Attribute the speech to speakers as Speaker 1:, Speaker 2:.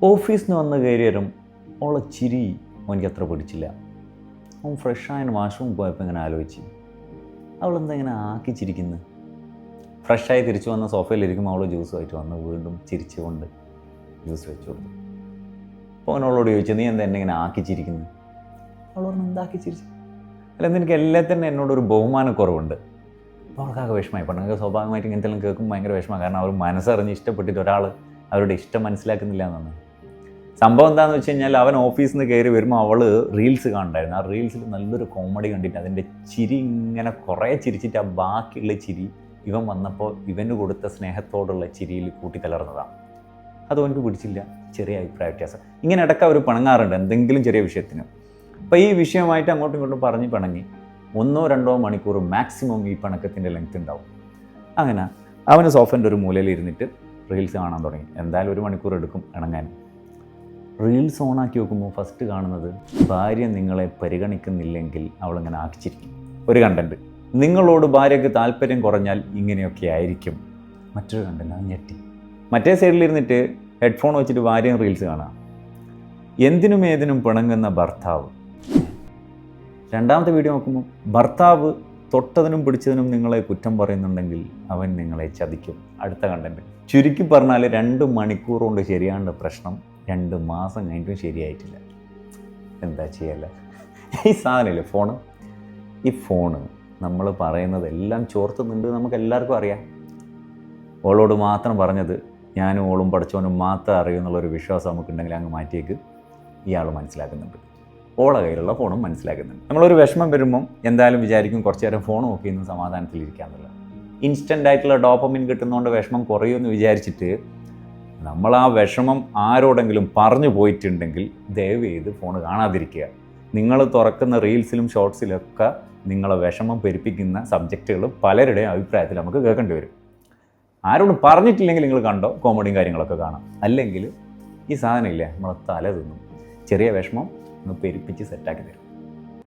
Speaker 1: ഓഫീസിൽ നിന്ന് വന്ന് കയറിയരും ഓളെ ചിരി എനിക്ക് അത്ര പിടിച്ചില്ല. അവൻ ഫ്രഷായതിന് വാഷ്റൂം പോയപ്പോൾ ഇങ്ങനെ ആലോചിച്ച് അവളെന്താ ഇങ്ങനെ ആക്കി ചിരിക്കുന്നത്. ഫ്രഷായി തിരിച്ചു വന്ന സോഫയിലിരിക്കുമ്പോൾ അവൾ ജ്യൂസുമായിട്ട് വന്ന് വീണ്ടും ചിരിച്ചുകൊണ്ട് ജ്യൂസ് വെച്ച് കൊടുത്തു. അപ്പോൾ അവനോളോട് ചോദിച്ചു, നീ എന്താ എന്നെ ഇങ്ങനെ ആക്കി ചിരിക്കുന്നത്? അവൾ പറഞ്ഞു, എന്താക്കി ചിരിച്ചു? അല്ല, എനിക്ക് എല്ലാത്തിനും എന്നോടൊരു ബഹുമാനക്കുറവുണ്ട്. അപ്പോൾ അവൾക്കാകെ വിഷമമായി. പെണ്ണുങ്ങൾക്ക് സ്വാഭാവികമായിട്ട് ഇങ്ങനത്തെ എല്ലാം കേൾക്കുമ്പോൾ ഭയങ്കര വിഷമമാണ്. കാരണം അവർ മനസ്സറിഞ്ഞ് ഇഷ്ടപ്പെട്ടിട്ട് ഒരാൾ അവരുടെ ഇഷ്ടം മനസ്സിലാക്കുന്നില്ല എന്നാണ് സംഭവം. എന്താണെന്ന് വെച്ച് കഴിഞ്ഞാൽ, അവൻ ഓഫീസിൽ നിന്ന് കയറി വരുമ്പോൾ അവൾ റീൽസ് കാണണ്ടായിരുന്നു. ആ റീൽസിൽ നല്ലൊരു കോമഡി കണ്ടിട്ട് അതിൻ്റെ ചിരി ഇങ്ങനെ കുറേ ചിരിച്ചിട്ട് ആ ബാക്കിയുള്ള ചിരി ഇവൻ വന്നപ്പോൾ ഇവന് കൊടുത്ത സ്നേഹത്തോടുള്ള ചിരിയിൽ കൂട്ടിക്കലർന്നതാണ്. അത് അവനക്ക് പിടിച്ചില്ല. ചെറിയ അഭിപ്രായ വ്യത്യാസം. ഇങ്ങനെ ഇടയ്ക്ക് അവർ പിണങ്ങാറുണ്ട് എന്തെങ്കിലും ചെറിയ വിഷയത്തിന്. അപ്പോൾ ഈ വിഷയമായിട്ട് അങ്ങോട്ടും ഇങ്ങോട്ടും പറഞ്ഞ് പിണങ്ങി 1-2 മണിക്കൂർ മാക്സിമം ഈ പിണക്കത്തിൻ്റെ ലെങ്ത് ഉണ്ടാവും. അങ്ങനെ അവന് സോഫൻ്റെ ഒരു മൂലയിൽ ഇരുന്നിട്ട് റീൽസ് കാണാൻ തുടങ്ങി. എന്തായാലും 1 മണിക്കൂർ എടുക്കും ഇണങ്ങാൻ. റീൽസ് ഓണാക്കി നോക്കുമ്പോൾ ഫസ്റ്റ് കാണുന്നത്, ഭാര്യ നിങ്ങളെ പരിഗണിക്കുന്നില്ലെങ്കിൽ അവളിങ്ങനെ ആക്കിച്ചിരിക്കും. ഒരു കണ്ടൻറ്റ്, നിങ്ങളോട് ഭാര്യയ്ക്ക് താല്പര്യം കുറഞ്ഞാൽ ഇങ്ങനെയൊക്കെ ആയിരിക്കും. മറ്റൊരു കണ്ടൻറ്റ്, അത് ഞെട്ടി. മറ്റേ സൈഡിലിരുന്നിട്ട് ഹെഡ്ഫോൺ വെച്ചിട്ട് ഭാര്യയും റീൽസ് കാണാം. എന്തിനും ഏതിനും പിണങ്ങുന്ന ഭർത്താവ്. രണ്ടാമത്തെ വീഡിയോ നോക്കുമ്പോൾ, ഭർത്താവ് തൊട്ടതിനും പിടിച്ചതിനും നിങ്ങളെ കുറ്റം പറയുന്നുണ്ടെങ്കിൽ അവൻ നിങ്ങളെ ചതിക്കും. അടുത്ത കണ്ടൻറ്റ്, ചുരുക്കി പറഞ്ഞാൽ 2 മണിക്കൂർ കൊണ്ട് ശരിയാണ്ട പ്രശ്നം 2 മാസം കഴിഞ്ഞിട്ടും ശരിയായിട്ടില്ല. എന്താ ചെയ്യല്ല? ഈ സാധനമില്ലേ ഫോണ്, ഈ ഫോണ് നമ്മൾ പറയുന്നതെല്ലാം ചോർത്തുന്നുണ്ട്. നമുക്ക് എല്ലാവർക്കും അറിയാം. ഓളോട് മാത്രം പറഞ്ഞത് ഞാനും ഓളും പഠിച്ചവനും മാത്രം അറിയുമെന്നുള്ളൊരു വിശ്വാസം നമുക്കുണ്ടെങ്കിൽ അങ്ങ് മാറ്റിയേക്ക്. ഇയാൾ മനസ്സിലാക്കുന്നുണ്ട്, ഓള കയ്യിലുള്ള ഫോണും മനസ്സിലാക്കുന്നുണ്ട്. നമ്മളൊരു വിഷമം വരുമ്പം എന്തായാലും വിചാരിക്കും കുറച്ച് നേരം ഫോൺ നോക്കിയെന്ന് സമാധാനത്തിലിരിക്കാമെന്നുള്ളത്. ഇൻസ്റ്റൻ്റ് ആയിട്ടുള്ള ഡോപ്പമിൻ കിട്ടുന്നതുകൊണ്ട് വിഷമം കുറയുമെന്ന് വിചാരിച്ചിട്ട് നമ്മൾ ആ വിഷമം ആരോടെങ്കിലും പറഞ്ഞു പോയിട്ടുണ്ടെങ്കിൽ ദയവ് ചെയ്ത് ഫോൺ കാണാതിരിക്കുക. നിങ്ങൾ തുറക്കുന്ന റീൽസിലും ഷോർട്സിലൊക്കെ നിങ്ങളെ വിഷമം പെരുപ്പിക്കുന്ന സബ്ജക്റ്റുകൾ പലരുടെയും അഭിപ്രായത്തിൽ നമുക്ക് കേൾക്കേണ്ടി വരും. ആരോടും പറഞ്ഞിട്ടില്ലെങ്കിൽ നിങ്ങൾ കണ്ടോ, കോമഡിയും കാര്യങ്ങളൊക്കെ കാണാം. അല്ലെങ്കിൽ ഈ സാധനം ഇല്ലേ, നമ്മളെ തല തിന്നും. ചെറിയ വിഷമം ഒന്ന് പെരുപ്പിച്ച് സെറ്റാക്കി തരും.